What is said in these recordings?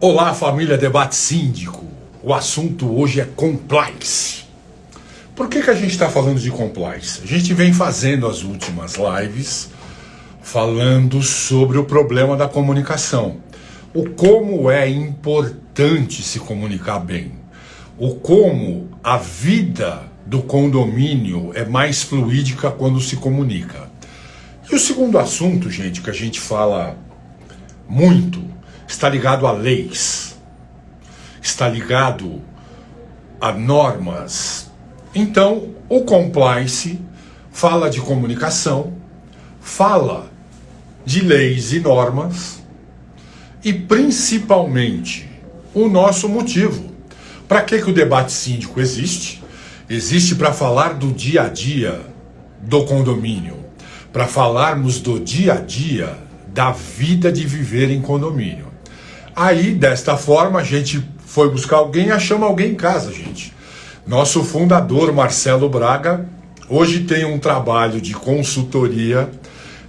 Olá, família Debate Síndico. O assunto hoje é compliance. Por que a gente está falando de compliance? A gente vem fazendo as últimas lives falando sobre o problema da comunicação. O como é importante se comunicar bem. O como a vida do condomínio é mais fluídica quando se comunica. E o segundo assunto, gente, que a gente fala muito, está ligado a leis, está ligado a normas. Então, o compliance fala de comunicação, fala de leis e normas e, principalmente, o nosso motivo. Para que o debate síndico existe? Existe para falar do dia a dia do condomínio, para falarmos do dia a dia da vida de viver em condomínio. Aí, desta forma, a gente foi buscar alguém e achamos alguém em casa, gente. Nosso fundador, Marcelo Braga, hoje tem um trabalho de consultoria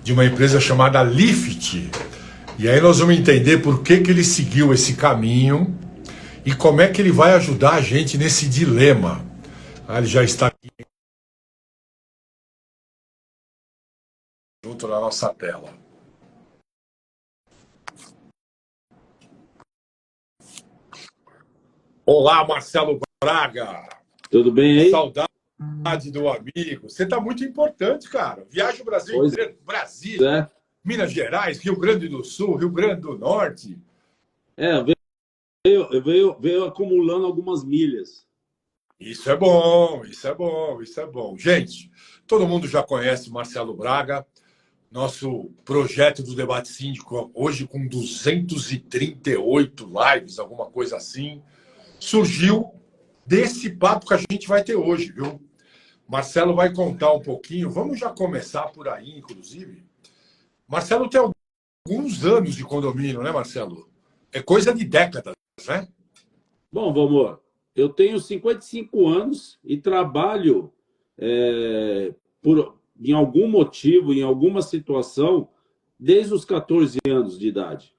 de uma empresa chamada Lift. E aí nós vamos entender por que ele seguiu esse caminho e como é que ele vai ajudar a gente nesse dilema. Ele já está aqui junto na nossa tela. Olá, Marcelo Braga. Tudo bem aí? Saudade do amigo. Você está muito importante, cara. Viaja o Brasil inteiro, Brasília, Minas Gerais, Rio Grande do Sul, Rio Grande do Norte. Veio acumulando algumas milhas. Isso é bom, isso é bom, isso é bom. Gente, todo mundo já conhece Marcelo Braga, nosso projeto do Debate Síndico, hoje com 238 lives, alguma coisa assim, surgiu desse papo que a gente vai ter hoje, viu? Marcelo vai contar um pouquinho, vamos já começar por aí, inclusive. Marcelo tem alguns anos de condomínio, né, Marcelo? É coisa de décadas, né? Bom, Valmor, eu tenho 55 anos e trabalho em algum motivo, em alguma situação, desde os 14 anos de idade.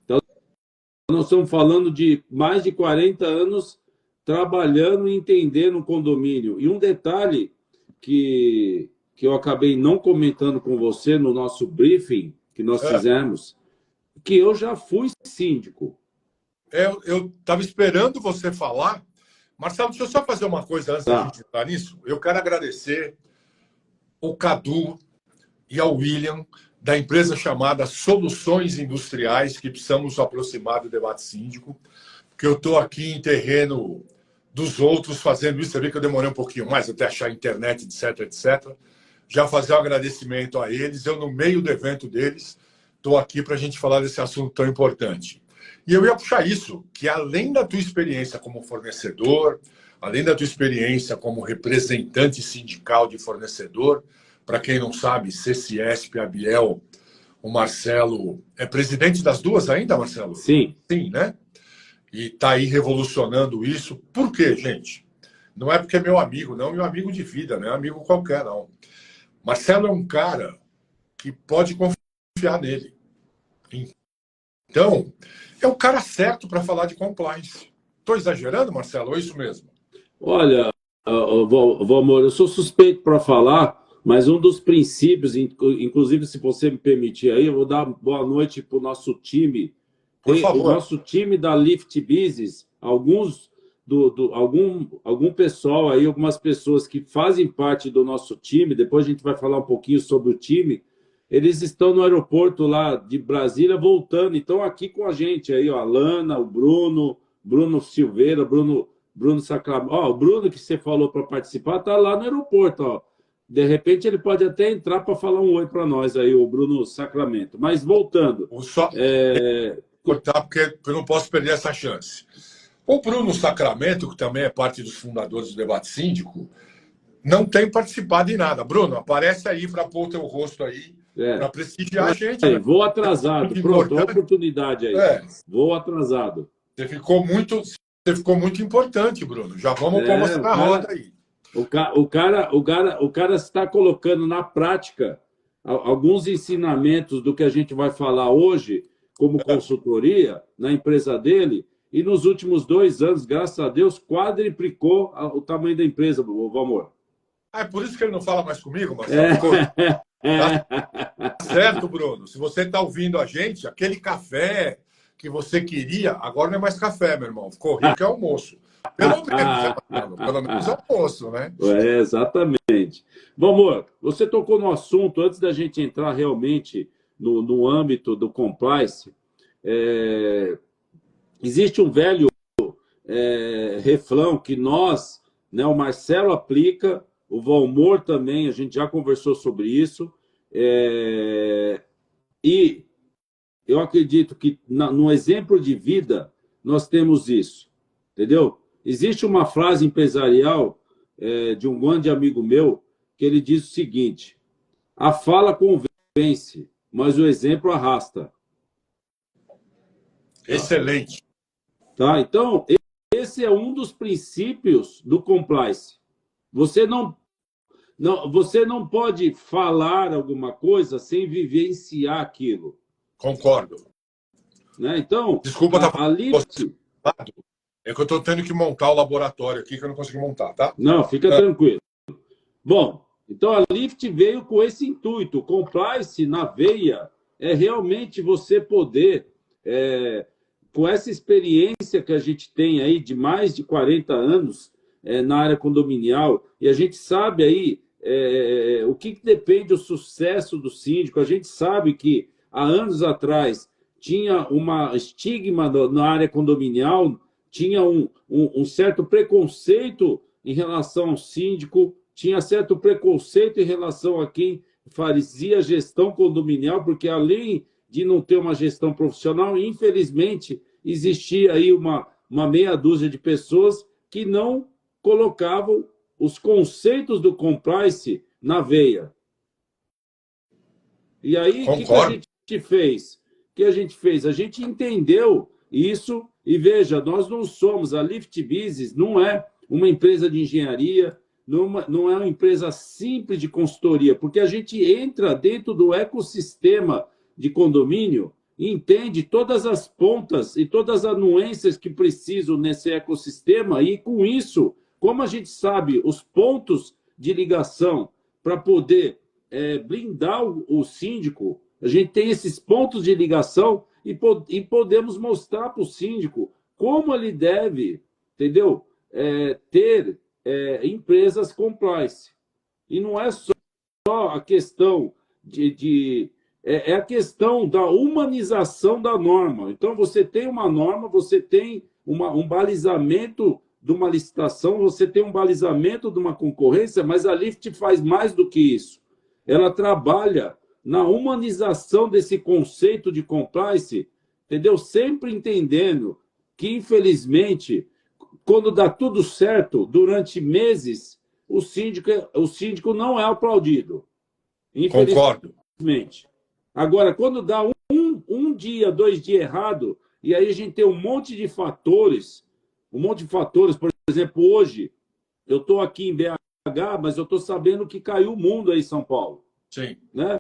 Então, nós estamos falando de mais de 40 anos trabalhando e entendendo o condomínio. E um detalhe que eu acabei não comentando com você no nosso briefing que nós fizemos, que eu já fui síndico. Eu estava esperando você falar. Marcelo, deixa eu só fazer uma coisa antes da gente entrar nisso. Eu quero agradecer ao Cadu e ao William, da empresa chamada Soluções Industriais, que precisamos aproximar do debate síndico, porque eu estou aqui em terreno dos outros fazendo isso. Você vê que eu demorei um pouquinho mais até achar a internet, etc, etc. Já fazer um agradecimento a eles. Eu, no meio do evento deles, estou aqui para a gente falar desse assunto tão importante. E eu ia puxar isso, que além da tua experiência como fornecedor, além da tua experiência como representante sindical de fornecedor, para quem não sabe, CCSP, Abiel, o Marcelo é presidente das duas ainda, Marcelo? Sim. Sim, né? E está aí revolucionando isso. Por quê, gente? Não é porque é meu amigo, não, meu amigo de vida, não é amigo qualquer, não. Marcelo é um cara que pode confiar nele. Então, é o cara certo para falar de compliance. Estou exagerando, Marcelo? Ou é isso mesmo? Olha, Valmor, eu sou suspeito para falar, mas um dos princípios, inclusive, se você me permitir aí, eu vou dar boa noite para o nosso time. Por favor. O nosso time da Lift Business, algum pessoal aí, algumas pessoas que fazem parte do nosso time, depois a gente vai falar um pouquinho sobre o time, eles estão no aeroporto lá de Brasília voltando, então aqui com a gente aí, ó, a Lana, o Bruno Silveira, Bruno Sacramento. Ó, o Bruno que você falou para participar está lá no aeroporto, ó. De repente ele pode até entrar para falar um oi para nós aí, o Bruno Sacramento. Mas voltando. Cortar, porque eu não posso perder essa chance. O Bruno Sacramento, que também é parte dos fundadores do Debate Síndico, não tem participado em nada. Bruno, aparece aí para pôr o teu rosto aí, para prestigiar a gente. Né? Vou atrasado. Pronto, a oportunidade aí. Vou atrasado. Você ficou muito importante, Bruno. Já vamos pôr você na roda aí. O cara está colocando na prática alguns ensinamentos do que a gente vai falar hoje como consultoria na empresa dele, e nos últimos 2 anos, graças a Deus, quadriplicou o tamanho da empresa, Valmor. É por isso que ele não fala mais comigo, Marcelo. Tá certo, Bruno. Se você está ouvindo a gente, aquele café que você queria, agora não é mais café, meu irmão. Ficou rico, é almoço. Pelo menos, pelo menos é almoço, né? Exatamente. Valmor, você tocou no assunto, antes da gente entrar realmente no âmbito do compliance, existe um velho refrão que nós, né, o Marcelo aplica, o Valmor também, a gente já conversou sobre isso, e eu acredito que no exemplo de vida nós temos isso, entendeu? Existe uma frase empresarial de um grande amigo meu que ele diz o seguinte: a fala convence, mas o exemplo arrasta. Excelente. Tá? Então, esse é um dos princípios do compliance. Você não pode falar alguma coisa sem vivenciar aquilo. Concordo. Né? Então, desculpa, a Lift... É que eu estou tendo que montar o laboratório aqui, que eu não consegui montar, tá? Não, fica tranquilo. Bom, então a Lift veio com esse intuito. O compliance na veia é realmente você poder, com essa experiência que a gente tem aí de mais de 40 anos na área condominial, e a gente sabe aí o que depende do sucesso do síndico. A gente sabe que há anos atrás tinha uma estigma na área condominial, tinha um certo preconceito em relação ao síndico, tinha certo preconceito em relação a quem fazia gestão condominial, porque além de não ter uma gestão profissional, infelizmente, existia aí uma meia dúzia de pessoas que não colocavam os conceitos do compliance na veia. E aí, o que a gente fez? O que a gente fez? A gente entendeu isso e, veja, nós não somos, a Lift Business não é uma empresa de engenharia, não é uma empresa simples de consultoria, porque a gente entra dentro do ecossistema de condomínio e entende todas as pontas e todas as nuances que precisam nesse ecossistema, e com isso, como a gente sabe os pontos de ligação para poder blindar o síndico, a gente tem esses pontos de ligação e podemos mostrar para o síndico como ele deve, entendeu? Ter empresas compliance. E não é só a questão é a questão da humanização da norma. Então, você tem uma norma, você tem um balizamento de uma licitação, você tem um balizamento de uma concorrência, mas a Lift faz mais do que isso. Ela trabalha na humanização desse conceito de compliance, entendeu? Sempre entendendo que, infelizmente, quando dá tudo certo, durante meses, o síndico não é aplaudido. Concordo. Agora, quando dá um dia, 2 dias errado, e aí a gente tem um monte de fatores, por exemplo, hoje, eu estou aqui em BH, mas eu estou sabendo que caiu o mundo aí em São Paulo. Sim. Né?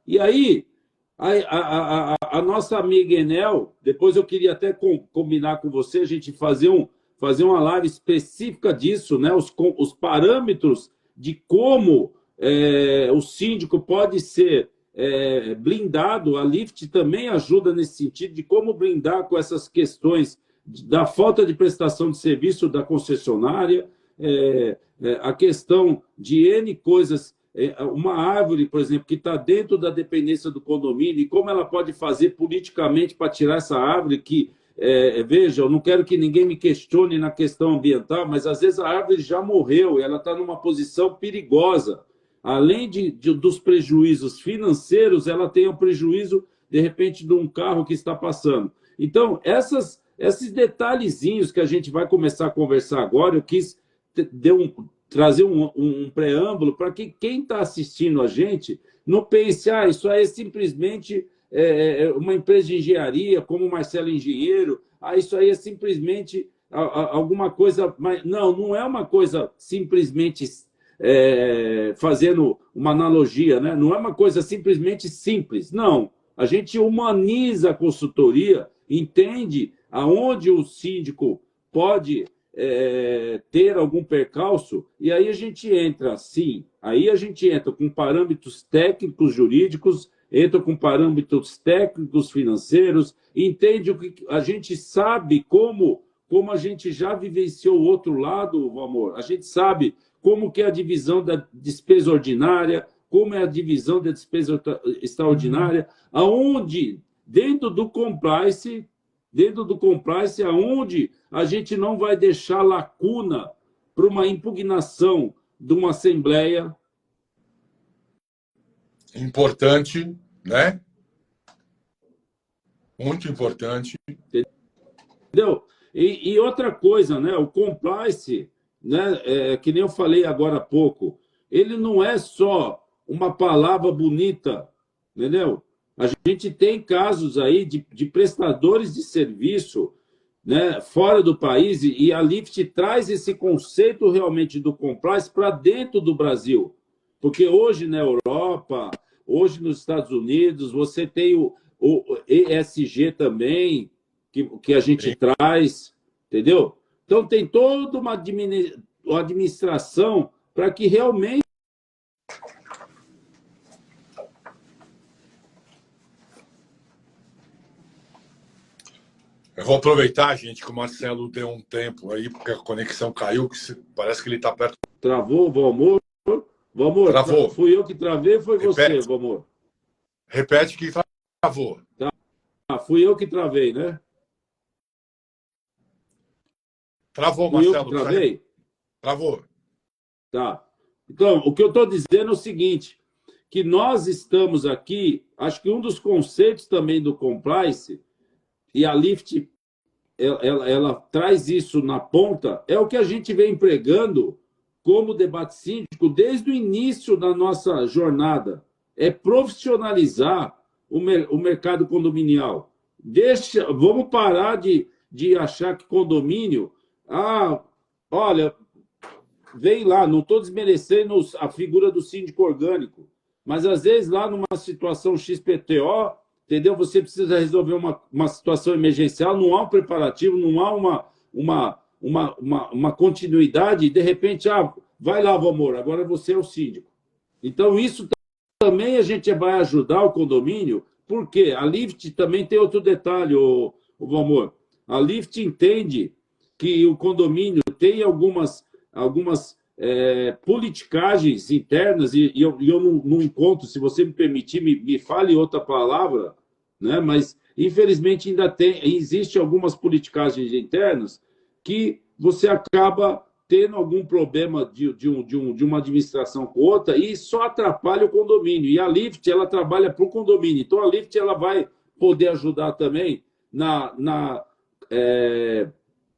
E aí, a nossa amiga Enel, depois eu queria até combinar com você, a gente fazer uma live específica disso, né? Os parâmetros de como o síndico pode ser blindado. A Lift também ajuda nesse sentido de como blindar com essas questões da falta de prestação de serviço da concessionária, a questão de N coisas. Uma árvore, por exemplo, que está dentro da dependência do condomínio, e como ela pode fazer politicamente para tirar essa árvore que, veja, eu não quero que ninguém me questione na questão ambiental, mas às vezes a árvore já morreu e ela está numa posição perigosa. Além dos prejuízos financeiros, ela tem o prejuízo, de repente, de um carro que está passando. Então, esses detalhezinhos que a gente vai começar a conversar agora, eu quis trazer um preâmbulo para que quem está assistindo a gente não pense, isso aí é simplesmente uma empresa de engenharia, como o Marcelo Engenheiro, isso aí é simplesmente alguma coisa... Mas não é uma coisa simplesmente, fazendo uma analogia, né? Não é uma coisa simplesmente simples, não. A gente humaniza a consultoria, entende aonde o síndico pode ter algum percalço, e aí a gente entra, sim, aí a gente entra com parâmetros técnicos jurídicos, entra com parâmetros técnicos financeiros, entende o que a gente sabe como a gente já vivenciou o outro lado, Valmor, a gente sabe como que é a divisão da despesa ordinária, como é a divisão da despesa extraordinária, aonde, dentro do compliance, aonde a gente não vai deixar lacuna para uma impugnação de uma assembleia. Importante, né? Muito importante. Entendeu? E outra coisa, né? O compliance, né? Que nem eu falei agora há pouco, ele não é só uma palavra bonita, entendeu? A gente tem casos aí de prestadores de serviço, né, fora do país, e a Lift traz esse conceito realmente do compliance para dentro do Brasil. Porque hoje na Europa, hoje nos Estados Unidos, você tem o ESG também, que a gente traz, entendeu? Então tem toda uma administração para que realmente. Eu vou aproveitar, gente, que o Marcelo deu um tempo aí, porque a conexão caiu, que parece que ele está perto. Travou, Valmor? Valmor, travou. Fui eu que travei ou foi você, Valmor? Repete que travou. Tá, fui eu que travei, né? Travou, Fui Marcelo. eu que travei? Travou. Tá. Então, o que eu estou dizendo é o seguinte, que nós estamos aqui, acho que um dos conceitos também do compliance, e a Lift ela traz isso na ponta, é o que a gente vem empregando como debate síndico desde o início da nossa jornada. É profissionalizar o mercado condominial. Vamos parar de achar que condomínio... olha, vem lá, não estou desmerecendo a figura do síndico orgânico, mas às vezes lá numa situação XPTO, entendeu? Você precisa resolver uma situação emergencial, não há um preparativo, não há uma continuidade, e de repente, vai lá, Valmor, agora você é o síndico. Então, isso também a gente vai ajudar o condomínio, porque a Lift também tem outro detalhe, o Valmor. A Lift entende que o condomínio tem algumas politicagens internas, e eu não encontro, se você me permitir, me fale outra palavra, né? Mas, infelizmente, ainda existe algumas politicagens internas que você acaba tendo algum problema de uma administração com outra e só atrapalha o condomínio. E a Lift, ela trabalha para o condomínio. Então, a Lift ela vai poder ajudar também na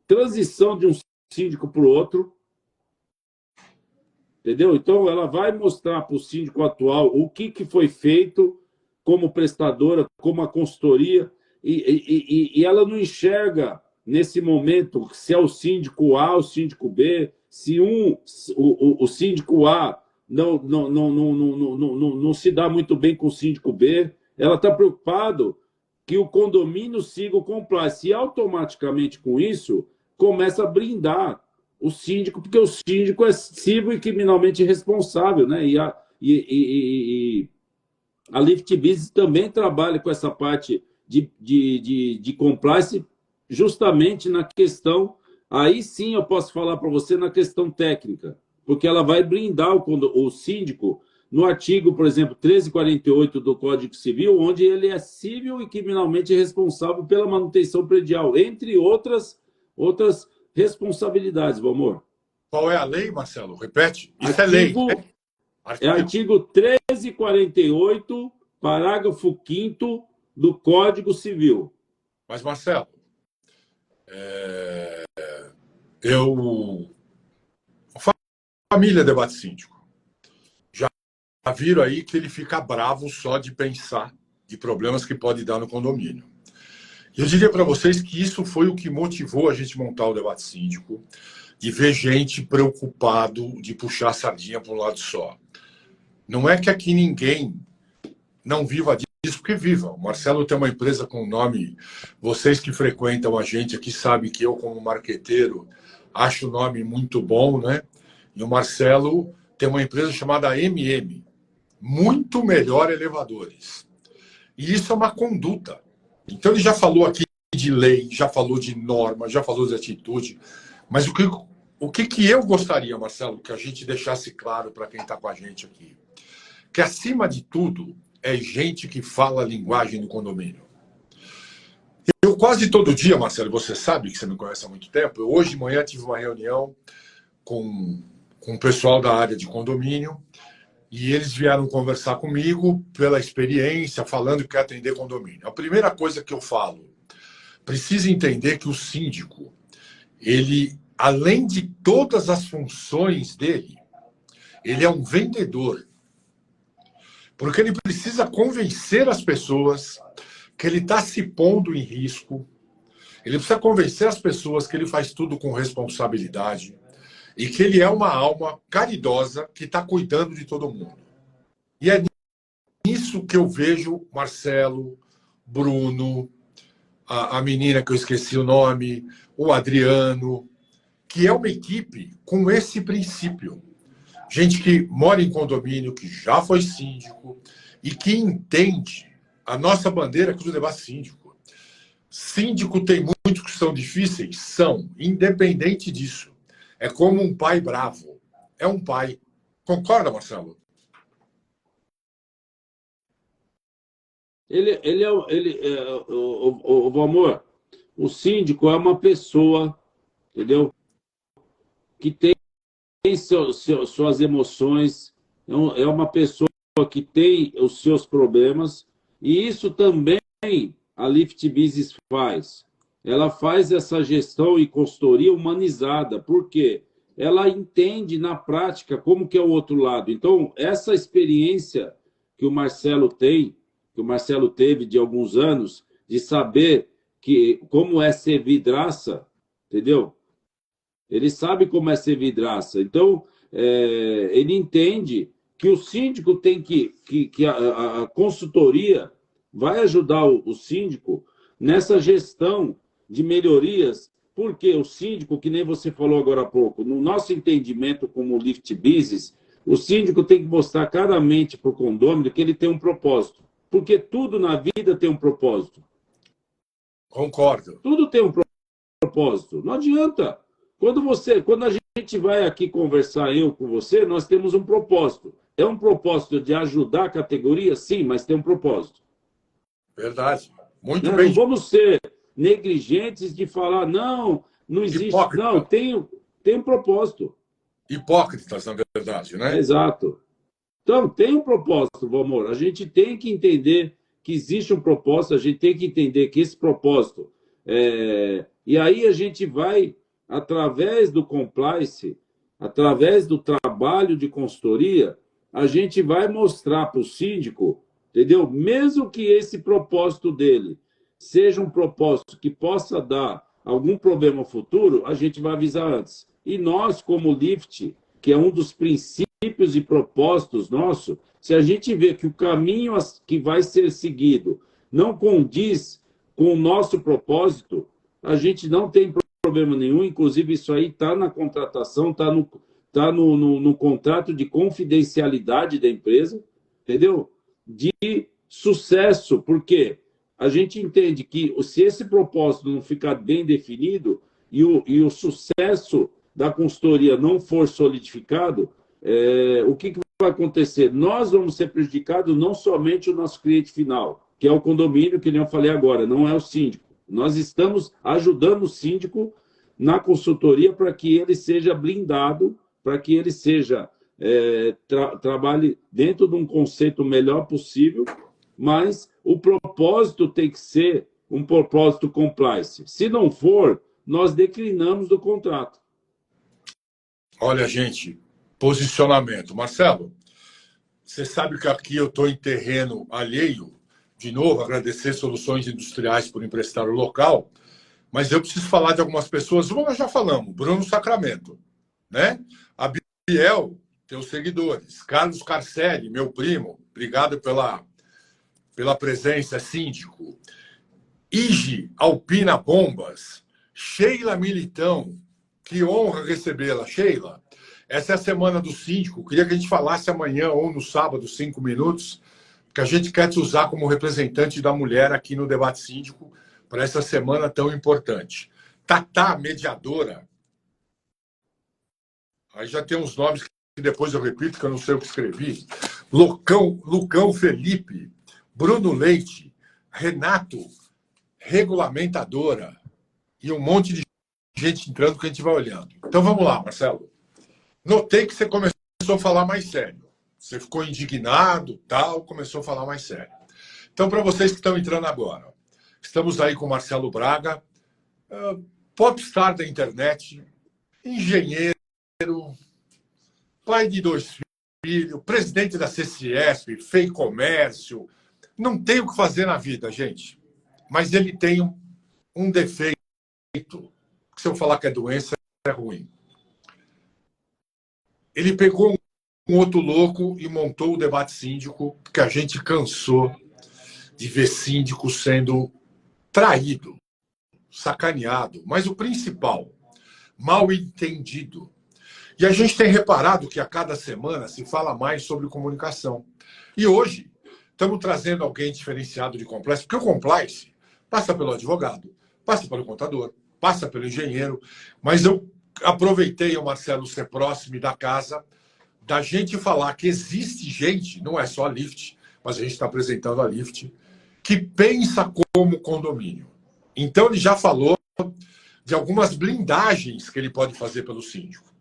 transição de um síndico para o outro, entendeu? Então, ela vai mostrar para o síndico atual o que foi feito como prestadora, como a consultoria, e ela não enxerga, nesse momento, se é o síndico A ou o síndico B, se o síndico A não se dá muito bem com o síndico B, ela está preocupada que o condomínio siga o compliance. E, automaticamente, com isso, começa a blindar o síndico, porque o síndico é civil e criminalmente responsável, né? E a Lift Business também trabalha com essa parte de compliance, justamente na questão, aí sim eu posso falar para você na questão técnica, porque ela vai blindar o síndico no artigo, por exemplo, 1348 do Código Civil, onde ele é civil e criminalmente responsável pela manutenção predial, entre outras responsabilidades, Valmor. Qual é a lei, Marcelo? Repete. Isso é lei. É artigo 1348, parágrafo 5º do Código Civil. Mas, Marcelo, família debate síndico. Já viram aí que ele fica bravo só de pensar de problemas que pode dar no condomínio. Eu diria para vocês que isso foi o que motivou a gente montar o debate síndico, de ver gente preocupado de puxar a sardinha para um lado só. Não é que aqui ninguém não viva isso porque viva. O Marcelo tem uma empresa com nome. Vocês que frequentam a gente aqui sabem que eu, como marqueteiro, acho o nome muito bom, né? E o Marcelo tem uma empresa chamada MM, Muito Melhor Elevadores. E isso é uma conduta. Então ele já falou aqui de lei, já falou de norma, já falou de atitude. Mas o que eu gostaria, Marcelo, que a gente deixasse claro para quem está com a gente aqui? Que acima de tudo é gente que fala a linguagem do condomínio. Eu quase todo dia, Marcelo, você sabe que você me conhece há muito tempo, eu hoje de manhã tive uma reunião com o pessoal da área de condomínio e eles vieram conversar comigo pela experiência, falando que quer atender condomínio. A primeira coisa que eu falo, precisa entender que o síndico, ele, além de todas as funções dele, ele é um vendedor. Porque ele precisa convencer as pessoas que ele está se pondo em risco. Ele precisa convencer as pessoas que ele faz tudo com responsabilidade e que ele é uma alma caridosa que está cuidando de todo mundo. E é nisso que eu vejo Marcelo, Bruno, a menina que eu esqueci o nome, o Adriano, que é uma equipe com esse princípio. Gente que mora em condomínio, que já foi síndico e que entende a nossa bandeira que é o debate síndico. Síndico tem muitos que são difíceis? São, independente disso. É como um pai bravo. É um pai. Concorda, Marcelo? O amor, o síndico é uma pessoa, entendeu? Que tem suas emoções, é uma pessoa que tem os seus problemas, e isso também a Lift Business faz. Ela faz essa gestão e consultoria humanizada, porque ela entende na prática como que é o outro lado. Então, essa experiência que o Marcelo tem, que o Marcelo teve de alguns anos, de saber como é ser vidraça, entendeu? Ele sabe como é ser vidraça. Então, ele entende que o síndico tem que a consultoria vai ajudar o síndico nessa gestão de melhorias, porque o síndico, que nem você falou agora há pouco, no nosso entendimento como Lift Business, o síndico tem que mostrar claramente para o condômino que ele tem um propósito, porque tudo na vida tem um propósito. Concordo. Tudo tem um propósito. Não adianta. Quando a gente vai aqui conversar, eu com você, nós temos um propósito. É um propósito de ajudar a categoria? Sim, mas tem um propósito. Verdade. Muito Não, bem. não vamos ser negligentes de falar, não existe. Hipócrita. Não, tem um propósito. Hipócritas, na verdade, né? Exato. Então, tem um propósito, amor. A gente tem que entender que existe um propósito, a gente tem que entender que esse propósito. E aí a gente vai, através do compliance, através do trabalho de consultoria, a gente vai mostrar para o síndico, entendeu? Mesmo que esse propósito dele seja um propósito que possa dar algum problema futuro, a gente vai avisar antes. E nós, como Lift, que é um dos princípios e propósitos nossos, se a gente vê que o caminho que vai ser seguido não condiz com o nosso propósito, a gente não tem problema nenhum, inclusive isso aí está na contratação, está no contrato de confidencialidade da empresa, entendeu? De sucesso, porque a gente entende que se esse propósito não ficar bem definido e o sucesso da consultoria não for solidificado, o que vai acontecer? Nós vamos ser prejudicados, não somente o nosso cliente final, que é o condomínio, que nem eu falei agora, não é o síndico. Nós estamos ajudando o síndico na consultoria para que ele seja blindado, para que ele trabalhe dentro de um conceito melhor possível, mas o propósito tem que ser um propósito compliance. Se não for, nós declinamos do contrato. Olha, gente, posicionamento. Marcelo, você sabe que aqui eu estou em terreno alheio. De novo, agradecer Soluções Industriais por emprestar o local, mas eu preciso falar de algumas pessoas. Uma nós já falamos, Bruno Sacramento, né? A Biel, teus seguidores. Carlos Carcelli, meu primo, obrigado pela presença, síndico. Ige Alpina Bombas, Sheila Militão, que honra recebê-la. Sheila, essa é a semana do síndico. Queria que a gente falasse amanhã ou no sábado, 5 minutos, que a gente quer te usar como representante da mulher aqui no Debate Síndico para essa semana tão importante. Tatá, mediadora. Aí já tem uns nomes que depois eu repito, que eu não sei o que escrevi. Lucão Felipe, Bruno Leite, Renato, regulamentadora, e um monte de gente entrando que a gente vai olhando. Então vamos lá, Marcelo. Notei que você começou a falar mais sério. Você ficou indignado, tal, começou a falar mais sério. Então, para vocês que estão entrando agora, estamos aí com o Marcelo Braga, popstar da internet, engenheiro, pai de 2 filhos, presidente da CCSP, fez comércio. Não tem o que fazer na vida, gente. Mas ele tem um defeito, que se eu falar que é doença, é ruim. Ele pegou um outro louco e montou o Debate Síndico, porque a gente cansou de ver síndico sendo traído, sacaneado, mas o principal, mal entendido. E a gente tem reparado que a cada semana se fala mais sobre comunicação. E hoje estamos trazendo alguém diferenciado de compliance, porque o compliance passa pelo advogado, passa pelo contador, passa pelo engenheiro, mas eu aproveitei o Marcelo ser próximo da casa, da gente falar que existe gente, não é só a Lift, mas a gente está apresentando a Lift, que pensa como condomínio. Então ele já falou de algumas blindagens que ele pode fazer pelo síndico.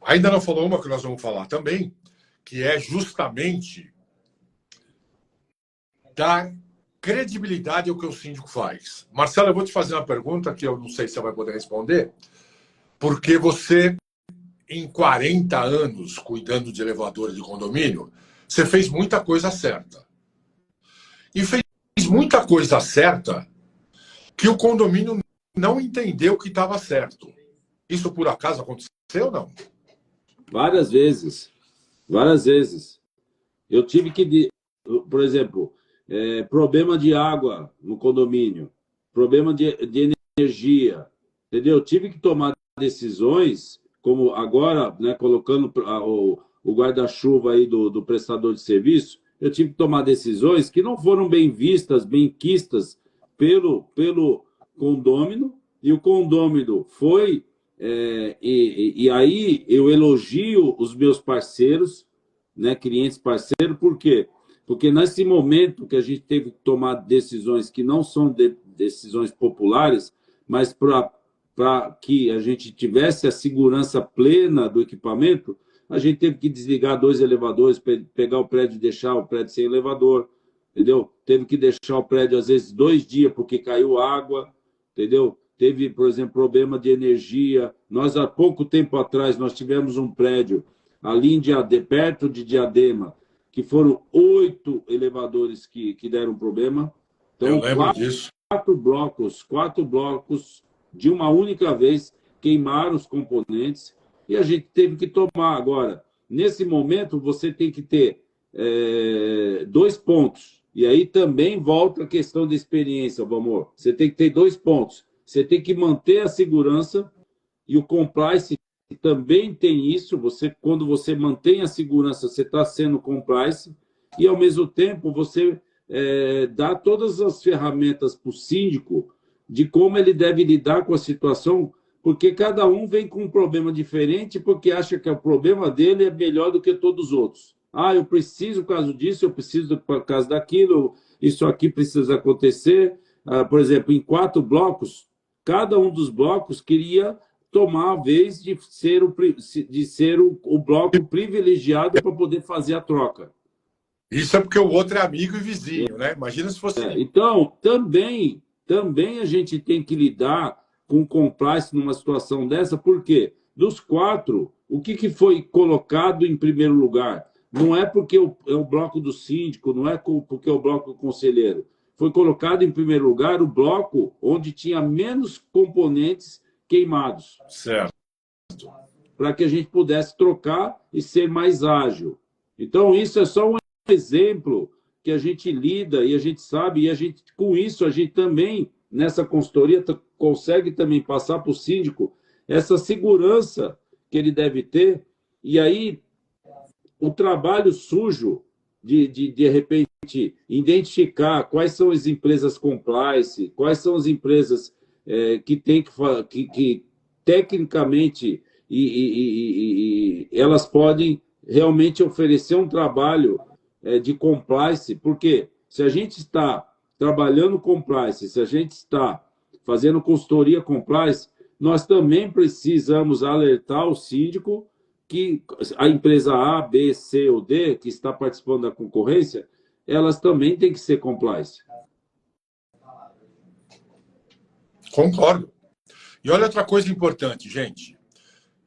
Ainda não falou uma que nós vamos falar também, que é justamente dar credibilidade ao que o síndico faz. Marcelo, eu vou te fazer uma pergunta que eu não sei se você vai poder responder, porque você, em 40 anos cuidando de elevadores de condomínio, você fez muita coisa certa. E fez muita coisa certa que o condomínio não entendeu que estava certo. Isso por acaso aconteceu ou não? Várias vezes. Várias vezes. Eu tive que, por exemplo, problema de água no condomínio, problema de energia, entendeu? Eu tive que tomar decisões, como agora, né, colocando o guarda-chuva aí do prestador de serviço, eu tive que tomar decisões que não foram bem vistas, bem quistas pelo condômino, e o condômino foi... e aí eu elogio os meus parceiros, né, clientes parceiros, por quê? Porque nesse momento que a gente teve que tomar decisões que não são decisões populares, mas para que a gente tivesse a segurança plena do equipamento, a gente teve que desligar 2 elevadores, pegar o prédio e deixar o prédio sem elevador, entendeu? Teve que deixar o prédio, às vezes, 2 dias porque caiu água, entendeu? Teve, por exemplo, problema de energia. Nós, há pouco tempo atrás, nós tivemos um prédio ali perto de Diadema, que foram 8 elevadores que deram problema. Então, eu lembro disso. 4 blocos de uma única vez queimaram os componentes e a gente teve que tomar. Agora, nesse momento, você tem que ter 2 pontos. E aí também volta a questão da experiência, amor. Você tem que ter 2 pontos. Você tem que manter a segurança e o compliance também tem isso. Quando você mantém a segurança, você está sendo compliance e, ao mesmo tempo, você dá todas as ferramentas para o síndico de como ele deve lidar com a situação, porque cada um vem com um problema diferente porque acha que o problema dele é melhor do que todos os outros. Ah, eu preciso por causa disso, eu preciso por causa daquilo, isso aqui precisa acontecer. Por exemplo, em 4 blocos, cada um dos blocos queria tomar a vez de ser o bloco privilegiado para poder fazer a troca. Isso é porque o outro é amigo e vizinho, né? Imagina se fosse... Então, também a gente tem que lidar com compliance numa situação dessa, porque dos 4, o que foi colocado em primeiro lugar? Não é porque é o bloco do síndico, não é porque é o bloco do conselheiro. Foi colocado em primeiro lugar o bloco onde tinha menos componentes queimados. Certo. Para que a gente pudesse trocar e ser mais ágil. Então, isso é só um exemplo que a gente lida e a gente sabe, e a gente, com isso, a gente também, nessa consultoria, consegue também passar para o síndico essa segurança que ele deve ter, e aí o trabalho sujo de repente, identificar quais são as empresas compliance, quais são as empresas que tem que tecnicamente elas podem realmente oferecer um trabalho de compliance, porque se a gente está trabalhando compliance, se a gente está fazendo consultoria compliance, nós também precisamos alertar o síndico que a empresa A, B, C ou D, que está participando da concorrência, elas também têm que ser compliance. Concordo. E olha outra coisa importante, gente.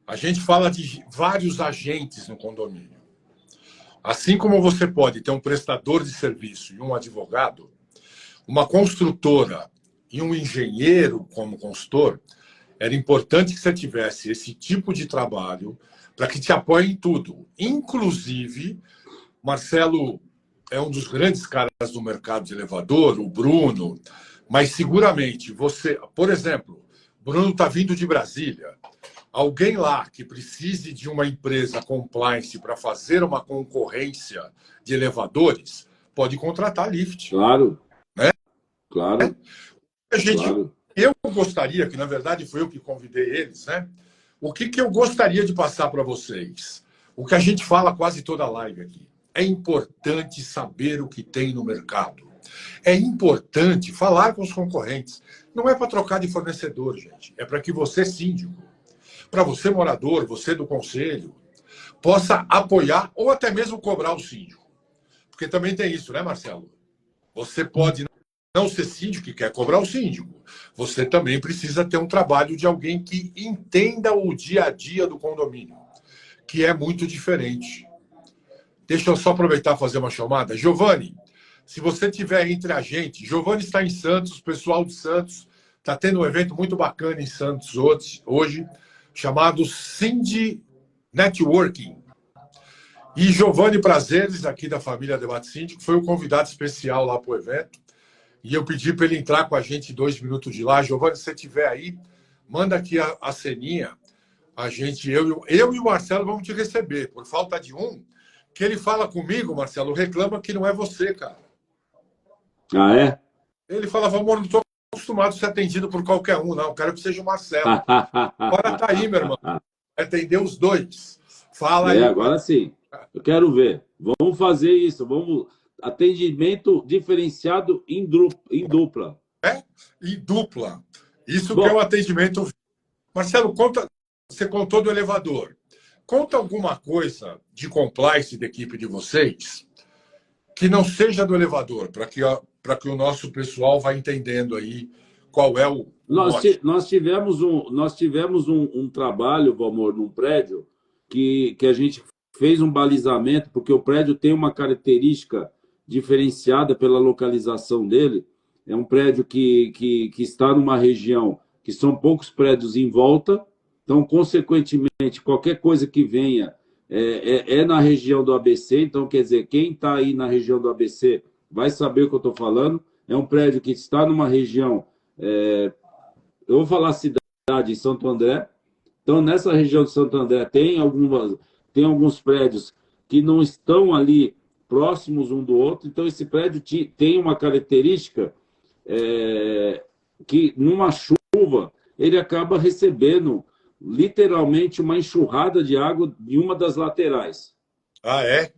A gente fala de vários agentes no condomínio. Assim como você pode ter um prestador de serviço e um advogado, uma construtora e um engenheiro como consultor, era importante que você tivesse esse tipo de trabalho para que te apoie em tudo. Inclusive, Marcelo é um dos grandes caras do mercado de elevador, o Bruno, mas seguramente você, por exemplo, Bruno está vindo de Brasília. Alguém lá que precise de uma empresa compliance para fazer uma concorrência de elevadores, pode contratar a Lift. Claro. Né? Claro. Claro. Eu gostaria, que na verdade foi eu que convidei eles, né? O que eu gostaria de passar para vocês? O que a gente fala quase toda live aqui. É importante saber o que tem no mercado. É importante falar com os concorrentes. Não é para trocar de fornecedor, gente. É para que você, síndico, para você, morador, você do conselho, possa apoiar ou até mesmo cobrar o síndico. Porque também tem isso, né, Marcelo? Você pode não ser síndico e quer cobrar o síndico. Você também precisa ter um trabalho de alguém que entenda o dia a dia do condomínio, que é muito diferente. Deixa eu só aproveitar e fazer uma chamada. Giovanni, se você estiver entre a gente, Giovanni está em Santos, o pessoal de Santos está tendo um evento muito bacana em Santos hoje, chamado Cindy Networking. E Giovanni Prazeres, aqui da família Debate Síndico, foi o convidado especial lá para o evento. E eu pedi para ele entrar com a gente 2 minutos de lá. Giovanni, se você estiver aí, manda aqui a ceninha. A gente, eu e o Marcelo vamos te receber. Por falta de um, que ele fala comigo, Marcelo, reclama que não é você, cara. Ah, é? Ele fala, amor, não estou acostumado a ser atendido por qualquer um, não. Eu quero que seja o Marcelo. Agora tá aí, meu irmão. Vai atender os dois. Fala aí. Agora sim. Eu quero ver. Vamos fazer isso. Vamos... Atendimento diferenciado em dupla. Em dupla. Isso que é um atendimento. Marcelo, você contou do elevador. Conta alguma coisa de compliance da equipe de vocês que não seja do elevador, para que o nosso pessoal vá entendendo aí qual é o... Nós tivemos um trabalho, Valmor, num prédio que a gente fez um balizamento, porque o prédio tem uma característica diferenciada pela localização dele. É um prédio que está numa região que são poucos prédios em volta, então, consequentemente, qualquer coisa que venha na região do ABC, então, quer dizer, quem está aí na região do ABC vai saber o que eu estou falando. É um prédio que está numa região, eu vou falar cidade, em Santo André. Então, nessa região de Santo André, tem alguns prédios que não estão ali próximos um do outro. Então, esse prédio tem uma característica que, numa chuva, ele acaba recebendo literalmente uma enxurrada de água em uma das laterais. Ah, é?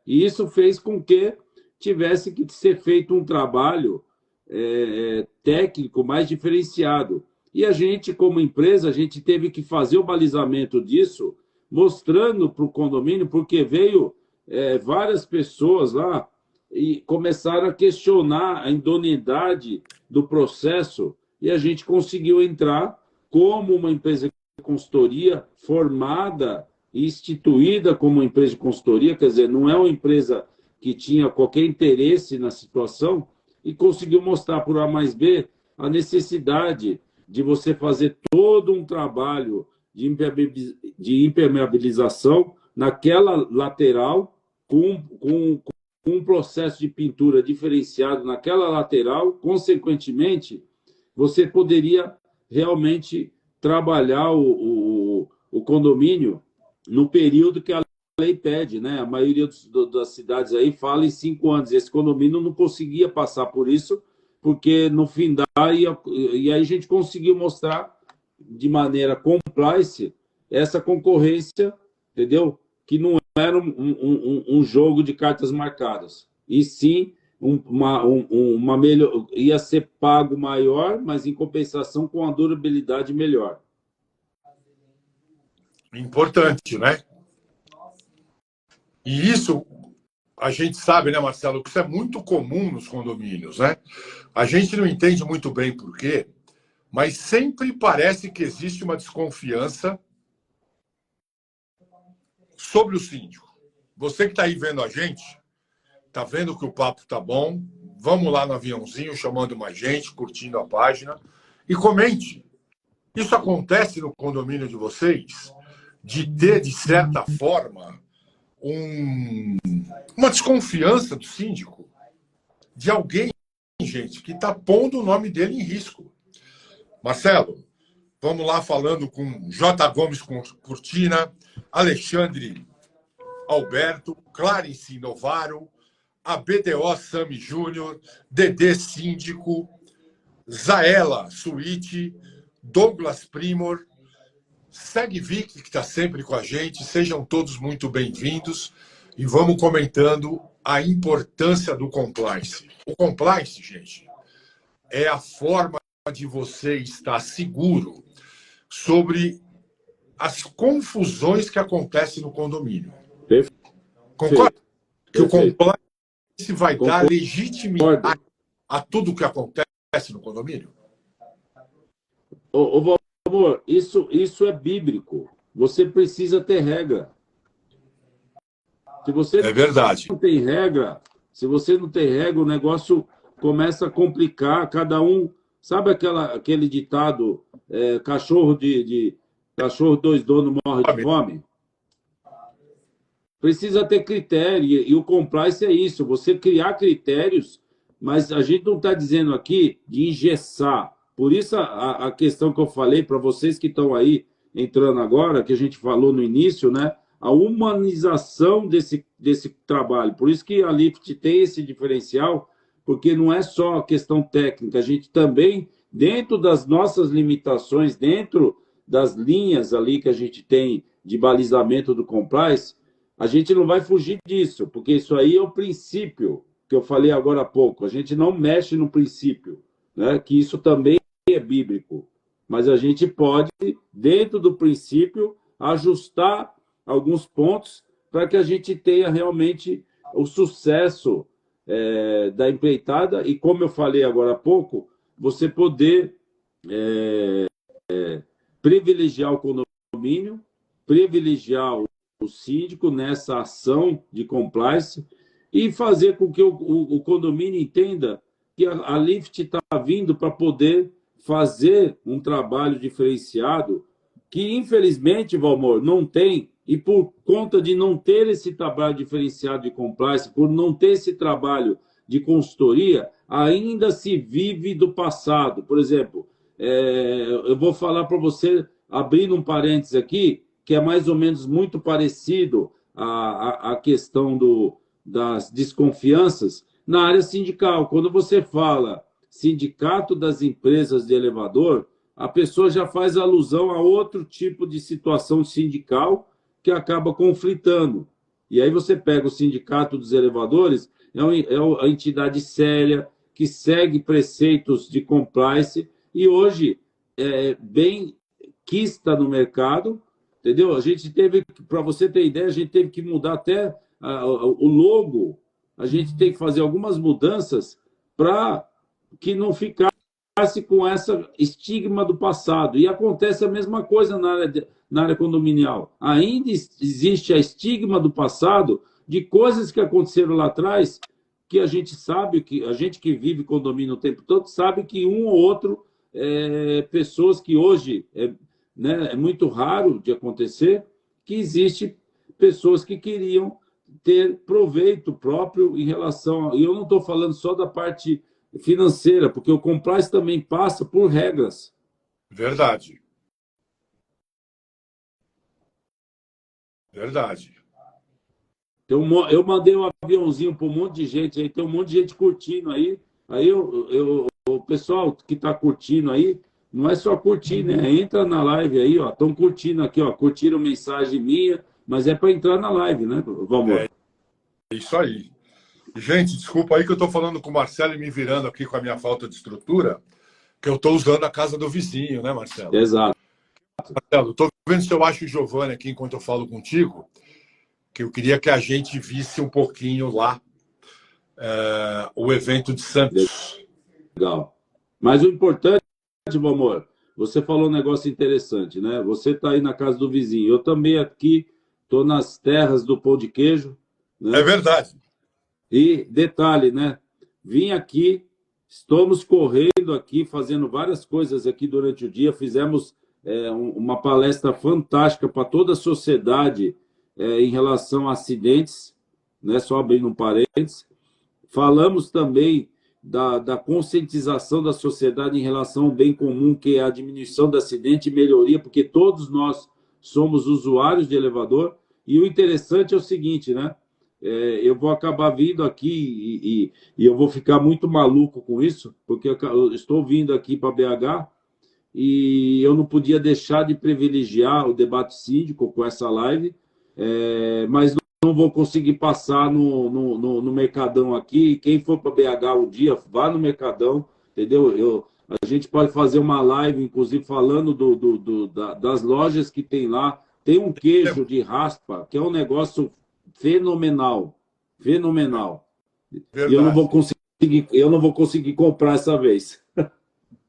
E isso fez com que tivesse que ser feito um trabalho técnico mais diferenciado. E a gente, como empresa, a gente teve que fazer o balizamento disso, mostrando para o condomínio, porque veio várias pessoas lá e começaram a questionar a idoneidade do processo, e a gente conseguiu entrar como uma empresa de consultoria formada e instituída como uma empresa de consultoria, quer dizer, não é uma empresa que tinha qualquer interesse na situação, e conseguiu mostrar por A mais B a necessidade de você fazer todo um trabalho de impermeabilização naquela lateral com um processo de pintura diferenciado naquela lateral, consequentemente, você poderia realmente trabalhar o condomínio no período que a lei pede, né? A maioria das cidades aí fala em 5 anos. Esse condomínio não conseguia passar por isso, porque no fim e aí a gente conseguiu mostrar de maneira compliance essa concorrência, entendeu? Que não era um jogo de cartas marcadas, e sim uma melhor, ia ser pago maior, mas em compensação com a durabilidade melhor. Importante, né? E isso a gente sabe, né, Marcelo, que isso é muito comum nos condomínios, né? A gente não entende muito bem por quê, mas sempre parece que existe uma desconfiança sobre o síndico. Você que está aí vendo a gente, está vendo que o papo está bom, vamos lá no aviãozinho, chamando mais gente, curtindo a página, e comente. Isso acontece no condomínio de vocês? De ter, de certa forma, uma desconfiança do síndico? De alguém, gente, que está pondo o nome dele em risco. Marcelo, vamos lá falando com J. Gomes Cortina, Alexandre Alberto, Clarence Novaro, a BDO Sami Júnior, Dedê Síndico, Zaela Suíte, Douglas Primor, Segue Vic, que está sempre com a gente. Sejam todos muito bem-vindos e vamos comentando a importância do compliance. O compliance, gente, é a forma de você estar seguro sobre as confusões que acontecem no condomínio. Concorda? Que o compliance vai dar legitimidade a tudo que acontece no condomínio? Amor, isso é bíblico. Você precisa ter regra. Se você É verdade. não tem regra, se você não tem regra, o negócio começa a complicar. Cada um, sabe aquele ditado, cachorro cachorro 2 donos morre de fome? Precisa ter critério, e o compliance é isso, você criar critérios, mas a gente não está dizendo aqui de engessar. Por isso a questão que eu falei para vocês que estão aí entrando agora, que a gente falou no início, né? A humanização desse trabalho. Por isso que a Lift tem esse diferencial, porque não é só a questão técnica, a gente também, dentro das nossas limitações, dentro das linhas ali que a gente tem de balizamento do compliance, a gente não vai fugir disso, porque isso aí é o princípio que eu falei agora há pouco. A gente não mexe no princípio, né? Que isso também é bíblico. Mas a gente pode, dentro do princípio, ajustar alguns pontos para que a gente tenha realmente o sucesso da empreitada e, como eu falei agora há pouco, você poder privilegiar o condomínio, privilegiar o síndico nessa ação de compliance e fazer com que o condomínio entenda que a Lift está vindo para poder fazer um trabalho diferenciado que, infelizmente, Valmor, não tem, e por conta de não ter esse trabalho diferenciado de compliance, por não ter esse trabalho de consultoria, ainda se vive do passado. Por exemplo, eu vou falar para você, abrindo um parênteses aqui, que é mais ou menos muito parecido à questão das desconfianças na área sindical. Quando você fala sindicato das empresas de elevador, a pessoa já faz alusão a outro tipo de situação sindical que acaba conflitando. E aí você pega o sindicato dos elevadores, é uma entidade séria, que segue preceitos de compliance, e hoje é bem quista no mercado, entendeu? A gente teve, para você ter ideia, a gente teve que mudar até o logo, a gente tem que fazer algumas mudanças para que não ficasse com essa estigma do passado. E acontece a mesma coisa na área condominial. Ainda existe a estigma do passado de coisas que aconteceram lá atrás, que a gente sabe, que a gente que vive condomínio o tempo todo, sabe que um ou outro, pessoas que hoje né, é muito raro de acontecer, que existe pessoas que queriam ter proveito próprio em relação... E eu não estou falando só da parte financeira, porque o compliance também passa por regras. Verdade. Verdade. Eu mandei um aviãozinho para um monte de gente aí, tem um monte de gente curtindo aí. Aí o pessoal que está curtindo aí, não é só curtir, né? Entra na live aí, ó. Estão curtindo aqui, ó. Curtiram mensagem minha, mas é para entrar na live, né, Valmor? É isso aí. Gente, desculpa aí que eu estou falando com o Marcelo e me virando aqui com a minha falta de estrutura, que eu estou usando a casa do vizinho, né, Marcelo? Exato. Marcelo, estou vendo se eu acho o Giovanni aqui enquanto eu falo contigo, que eu queria que a gente visse um pouquinho lá o evento de Santos. Legal. Mas o importante, Valmor, você falou um negócio interessante, né? Você está aí na casa do vizinho. Eu também aqui estou nas terras do pão de queijo. Né? É verdade. E detalhe, né? Vim aqui, estamos correndo aqui, fazendo várias coisas aqui durante o dia. Fizemos uma palestra fantástica para toda a sociedade em relação a acidentes, né? Só abrindo um parênteses. Falamos também da conscientização da sociedade em relação ao bem comum, que é a diminuição do acidente e melhoria, porque todos nós somos usuários de elevador. E o interessante é o seguinte, né? Eu vou acabar vindo aqui e eu vou ficar muito maluco com isso, porque eu estou vindo aqui para BH e eu não podia deixar de privilegiar o debate síndico com essa live, mas não vou conseguir passar no Mercadão aqui. Quem for para BH um dia, vá no Mercadão, entendeu? A gente pode fazer uma live, inclusive, falando das lojas que tem lá. Tem um queijo de raspa, que é um negócio fenomenal. Fenomenal. Verdade. E eu não vou conseguir comprar essa vez.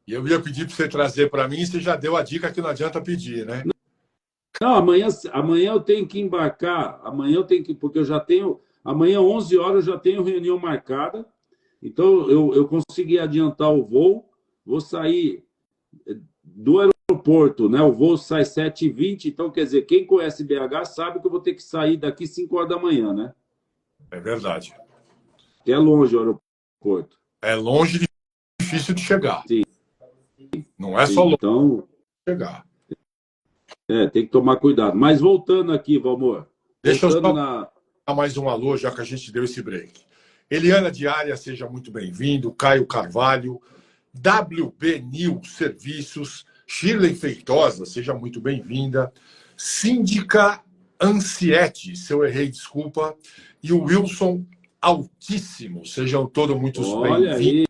E eu ia pedir para você trazer para mim, você já deu a dica que não adianta pedir, né? Não, amanhã eu tenho que embarcar, porque eu já tenho, amanhã 11 horas eu já tenho reunião marcada, então eu consegui adiantar o voo, vou sair do aeroporto, né? O voo sai 7h20, então quer dizer, quem conhece BH sabe que eu vou ter que sair daqui 5 horas da manhã, né? É verdade. Que é longe o aeroporto. É longe e difícil de chegar. Sim. Não é só longe então, de chegar. Tem que tomar cuidado. Mas voltando aqui, Valmor. Deixa eu só dar mais um alô, já que a gente deu esse break. Eliana Diária, seja muito bem-vindo. Caio Carvalho, WB News Serviços, Shirley Feitosa, seja muito bem-vinda. Síndica Anciete, se eu errei, desculpa. E o Wilson Altíssimo, sejam todos muito bem-vindos.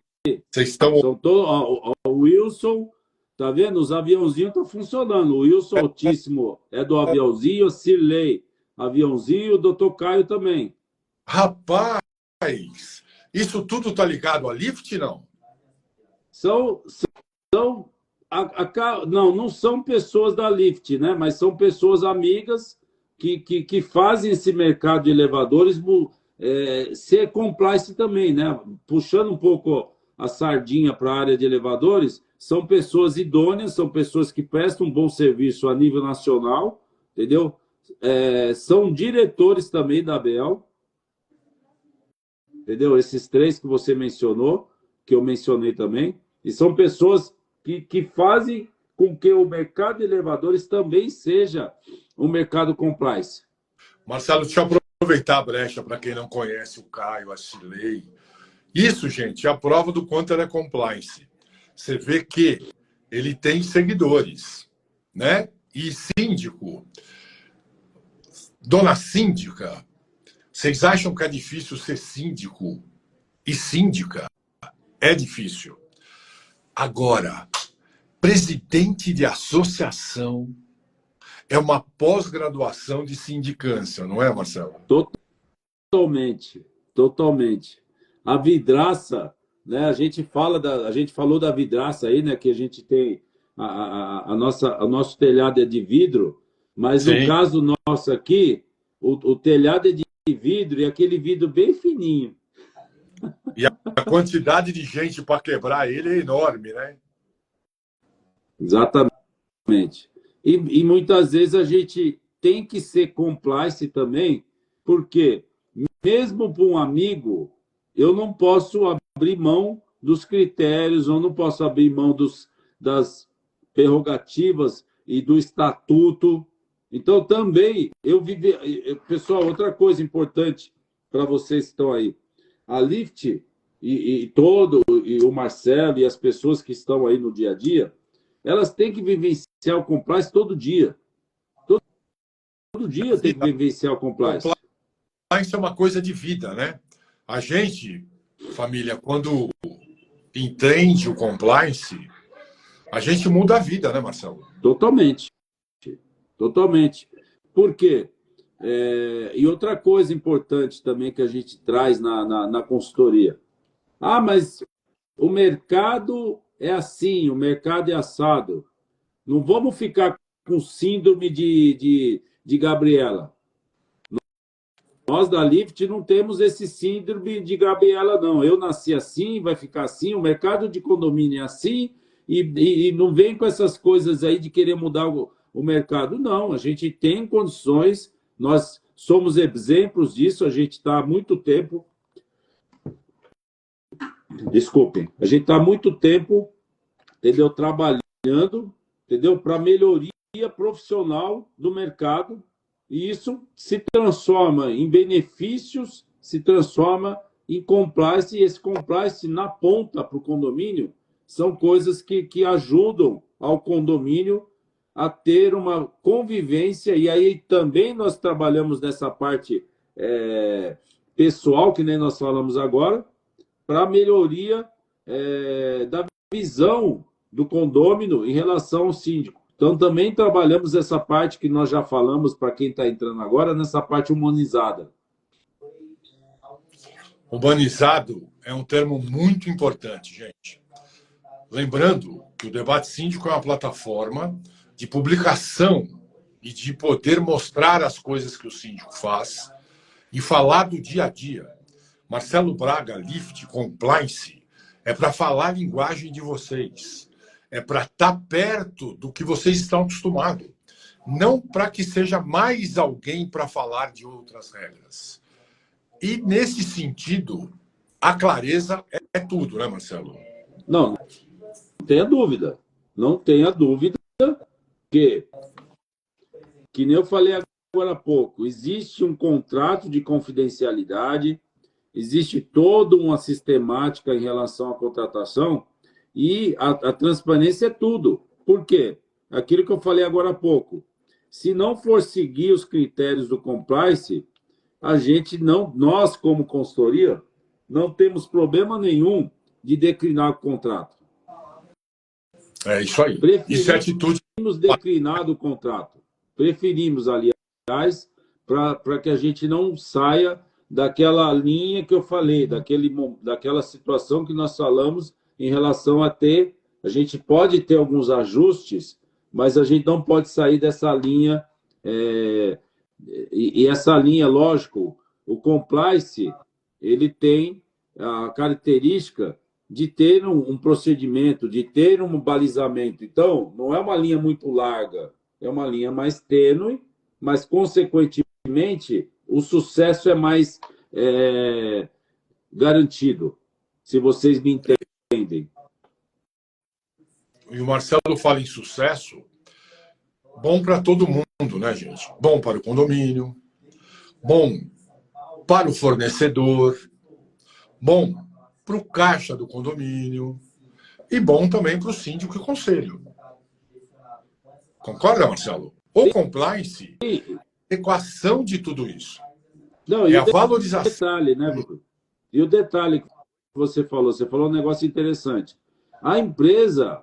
Vocês estão... O Wilson... Tá vendo? Os aviãozinhos estão funcionando. O Wilson Altíssimo é do aviãozinho, o Cirlei, aviãozinho, o Dr. Caio também. Rapaz, isso tudo tá ligado a lift, não? Não são pessoas da Lift, né? Mas são pessoas amigas que fazem esse mercado de elevadores ser compliance também, né? Puxando um pouco a sardinha para a área de elevadores, são pessoas idôneas, são pessoas que prestam um bom serviço a nível nacional, entendeu? São diretores também da ABEL, entendeu? Esses 3 que você mencionou, que eu mencionei também, e são pessoas que fazem com que o mercado de elevadores também seja um mercado compliance. Marcelo, deixa eu aproveitar a brecha para quem não conhece o Caio, a Cirlei. Isso, gente, é a prova do quanto ela é compliance. Você vê que ele tem seguidores, né? E síndico, dona síndica, vocês acham que é difícil ser síndico e síndica? É difícil. Agora, presidente de associação é uma pós-graduação de sindicância, não é, Marcelo? Totalmente. A vidraça, né? A gente falou da vidraça aí, né? Que a gente tem o nosso telhado é de vidro, mas Sim. No caso nosso aqui, o telhado é de vidro e aquele vidro bem fininho. E a quantidade de gente para quebrar ele é enorme, né? Exatamente. E muitas vezes a gente tem que ser compliance também, porque mesmo para um amigo, eu não posso abrir mão dos critérios, eu não posso abrir mão das prerrogativas e do estatuto. Então, também, eu vivi... Pessoal, outra coisa importante para vocês que estão aí. A Lift e o Marcelo e as pessoas que estão aí no dia a dia, elas têm que vivenciar o compliance todo dia. Todo dia tem que vivenciar o compliance. Compliance é uma coisa de vida, né? A gente, família, quando entende o compliance, a gente muda a vida, né, Marcelo? Totalmente. Totalmente. Por quê? E outra coisa importante também que a gente traz na consultoria. Ah, mas o mercado é assim, o mercado é assado. Não vamos ficar com síndrome de Gabriela. Nós da Lift não temos esse síndrome de Gabriela, não. Eu nasci assim, vai ficar assim, o mercado de condomínio é assim, e não vem com essas coisas aí de querer mudar o mercado. Não, a gente tem condições, nós somos exemplos disso, a gente está há muito tempo. Desculpem, a gente está há muito tempo, entendeu? Trabalhando, entendeu? Para melhoria profissional do mercado. E isso se transforma em benefícios, se transforma em compliance, e esse compliance na ponta para o condomínio são coisas que ajudam ao condomínio a ter uma convivência, e aí também nós trabalhamos nessa parte pessoal, que nem nós falamos agora, para a melhoria da visão do condômino em relação ao síndico. Então, também trabalhamos essa parte que nós já falamos, para quem está entrando agora, nessa parte humanizada. Humanizado é um termo muito importante, gente. Lembrando que o Debate Síndico é uma plataforma de publicação e de poder mostrar as coisas que o síndico faz e falar do dia a dia. Marcelo Braga, Lift, Compliance, é para falar a linguagem de vocês. É para estar perto do que vocês estão acostumados. Não para que seja mais alguém para falar de outras regras. E, nesse sentido, a clareza é tudo, né, Marcelo? Não tenha dúvida. Não tenha dúvida que nem eu falei agora há pouco, existe um contrato de confidencialidade, existe toda uma sistemática em relação à contratação, e a transparência é tudo. Por quê? Aquilo que eu falei agora há pouco. Se não for seguir os critérios do compliance, a gente não, nós como consultoria, não temos problema nenhum de declinar o contrato. É isso aí. Isso é atitude. Preferimos declinar do contrato. Preferimos, aliás, para que a gente não saia daquela linha que eu falei, daquela situação que nós falamos em relação a ter... A gente pode ter alguns ajustes, mas a gente não pode sair dessa linha. E essa linha, lógico, o compliance, ele tem a característica de ter um procedimento, de ter um balizamento. Então, não é uma linha muito larga, é uma linha mais tênue, mas, consequentemente, o sucesso é mais garantido, se vocês me entendem. E o Marcelo fala em sucesso, bom para todo mundo, né, gente? Bom para o condomínio, bom para o fornecedor, bom para o caixa do condomínio e bom também para o síndico e conselho. Concorda, Marcelo? O compliance é a equação de tudo isso. Não, é a valorização. Detalhe, né, Bruno? E o detalhe que você falou um negócio interessante. A empresa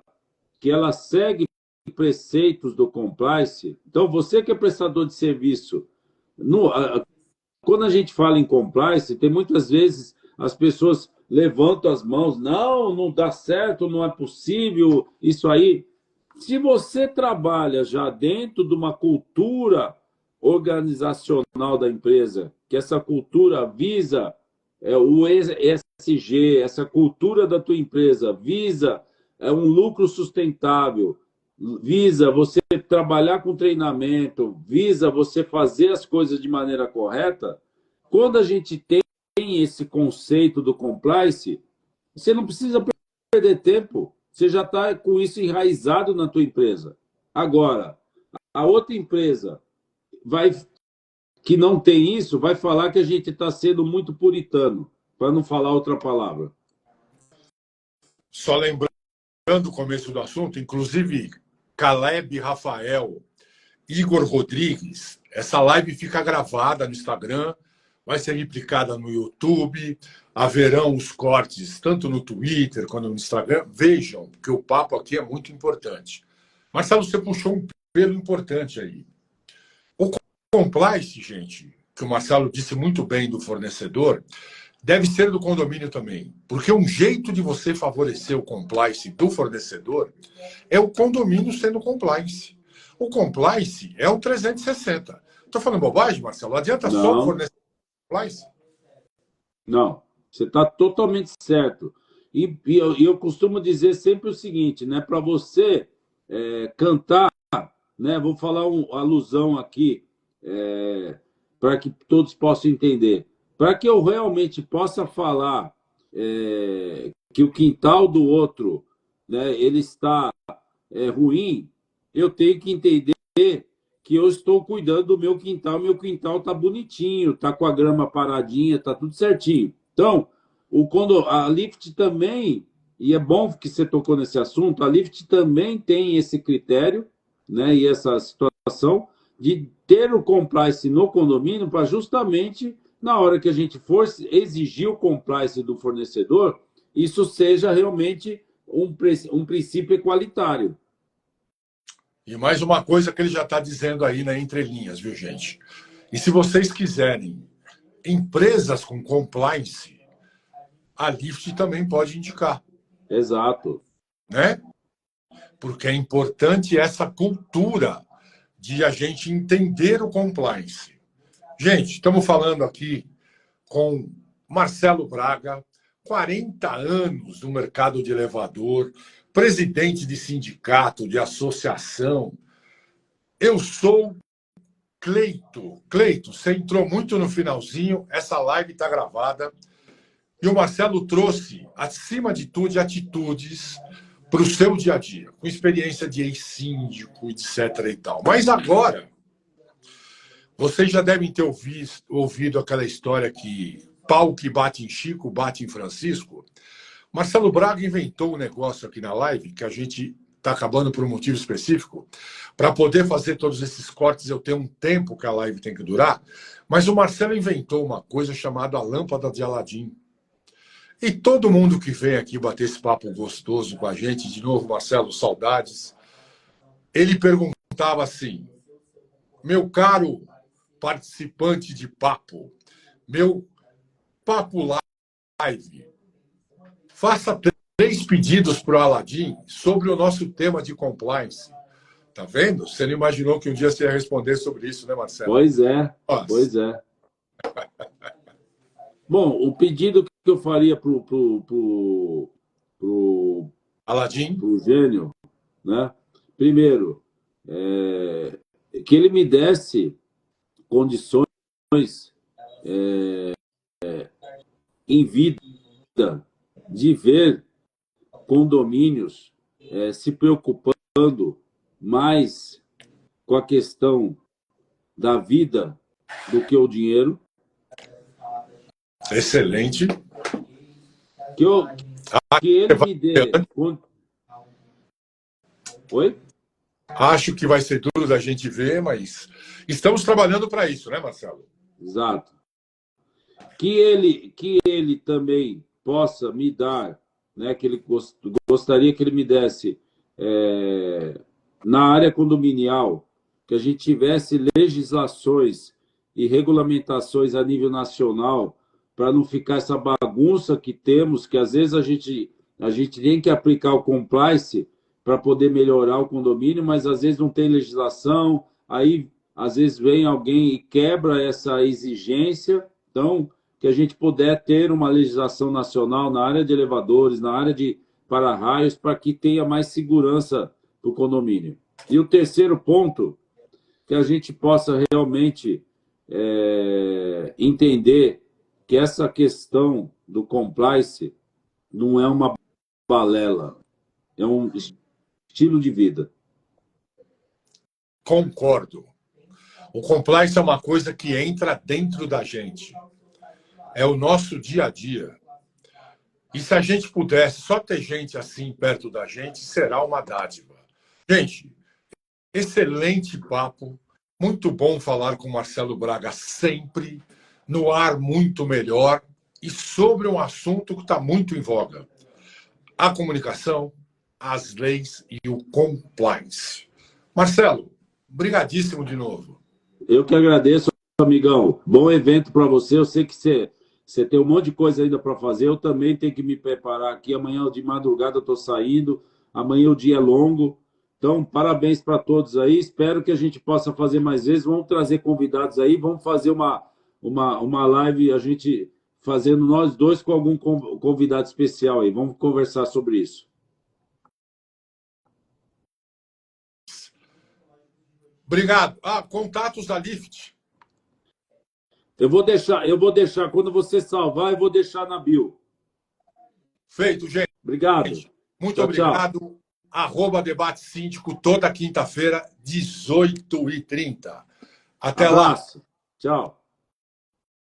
que ela segue preceitos do compliance, então você que é prestador de serviço, quando a gente fala em compliance, tem muitas vezes as pessoas levantam as mãos, não dá certo, não é possível, isso aí. Se você trabalha já dentro de uma cultura organizacional da empresa, que essa cultura visa o ESG, essa cultura da tua empresa visa um lucro sustentável, visa você trabalhar com treinamento, visa você fazer as coisas de maneira correta, Quando a gente tem esse conceito do compliance, você não precisa perder tempo. Você já está com isso enraizado na tua empresa. Agora, a outra empresa que não tem isso, vai falar que a gente está sendo muito puritano, para não falar outra palavra. Só lembrando o começo do assunto, inclusive Caleb Rafael, Igor Rodrigues, essa live fica gravada no Instagram, vai ser replicada no YouTube, haverão os cortes tanto no Twitter quanto no Instagram. Vejam, porque o papo aqui é muito importante. Marcelo, você puxou um pelo importante aí. O compliance, gente, que o Marcelo disse muito bem do fornecedor, deve ser do condomínio também. Porque um jeito de você favorecer o compliance do fornecedor é o condomínio sendo compliance. O compliance é o 360. Estou falando bobagem, Marcelo? Adianta Não. só o fornecedor compliance? Não, você está totalmente certo. E eu costumo dizer sempre o seguinte, né? Para você cantar, né? Vou falar uma alusão aqui, para que todos possam entender. Para que eu realmente possa falar que o quintal do outro, né, ele está ruim, eu tenho que entender que eu estou cuidando do meu quintal está bonitinho, está com a grama paradinha, está tudo certinho. Então, a Lift também, e é bom que você tocou nesse assunto, a Lift também tem esse critério, né, e essa situação de ter o compliance no condomínio para justamente, na hora que a gente for exigir o compliance do fornecedor, isso seja realmente um princípio equalitário. E mais uma coisa que ele já está dizendo aí na entrelinhas, viu, gente? E se vocês quiserem empresas com compliance, a Lift também pode indicar. Exato. Né? Porque é importante essa cultura de a gente entender o compliance. Gente, estamos falando aqui com Marcelo Braga, 40 anos no mercado de elevador, presidente de sindicato, de associação. Eu sou Cleito. Cleito, você entrou muito no finalzinho, essa live está gravada. E o Marcelo trouxe, acima de tudo, atitudes para o seu dia a dia, com experiência de ex-síndico, etc. e tal. Mas agora, vocês já devem ter ouvido aquela história que pau que bate em Chico, bate em Francisco. Marcelo Braga inventou um negócio aqui na live, que a gente está acabando por um motivo específico, para poder fazer todos esses cortes, eu tenho um tempo que a live tem que durar, mas o Marcelo inventou uma coisa chamada a lâmpada de Aladim. E todo mundo que vem aqui bater esse papo gostoso com a gente, de novo, Marcelo, saudades, ele perguntava assim, meu participante de papo, meu papo live, faça 3 pedidos para o Aladim sobre o nosso tema de compliance. Tá vendo? Você não imaginou que um dia você ia responder sobre isso, né, Marcelo? Pois é, Nossa. Pois é. Bom, o pedido que eu faria pro Aladim? Pro Gênio, né? Primeiro, que ele me desse condições em vida de ver condomínios se preocupando mais com a questão da vida do que o dinheiro. Excelente. Que ele me dê... Oi? Acho que vai ser duro da gente ver, mas estamos trabalhando para isso, né, Marcelo? Exato. Que ele também possa me dar, né, que ele gostaria que ele me desse na área condominial, que a gente tivesse legislações e regulamentações a nível nacional para não ficar essa bagunça que temos, que às vezes a gente tem que aplicar o compliance para poder melhorar o condomínio, mas às vezes não tem legislação, aí às vezes vem alguém e quebra essa exigência. Então, que a gente puder ter uma legislação nacional na área de elevadores, na área de para-raios, para que tenha mais segurança para o condomínio. E o terceiro ponto, que a gente possa realmente entender que essa questão do compliance não é uma balela, é um estilo de vida. Concordo. O compliance é uma coisa que entra dentro da gente. É o nosso dia a dia. E se a gente pudesse só ter gente assim perto da gente, será uma dádiva. Gente, excelente papo. Muito bom falar com o Marcelo Braga sempre. No ar, muito melhor. E sobre um assunto que está muito em voga. A comunicação, as leis e o compliance. Marcelo, brigadíssimo de novo. Eu que agradeço, amigão. Bom evento para você. Eu sei que você tem um monte de coisa ainda para fazer. Eu também tenho que me preparar aqui. Amanhã de madrugada eu estou saindo. Amanhã o dia é longo. Então, parabéns para todos aí. Espero que a gente possa fazer mais vezes. Vamos trazer convidados aí. Vamos fazer uma live, a gente fazendo nós dois com algum convidado especial aí. Vamos conversar sobre isso. Obrigado. Contatos da Lift. Eu vou deixar, quando você salvar, eu vou deixar na bio. Feito, gente. Obrigado. Muito tchau, obrigado. Tchau. @debate síndico, toda quinta-feira, 18h30. Até Abraço. lá. Tchau.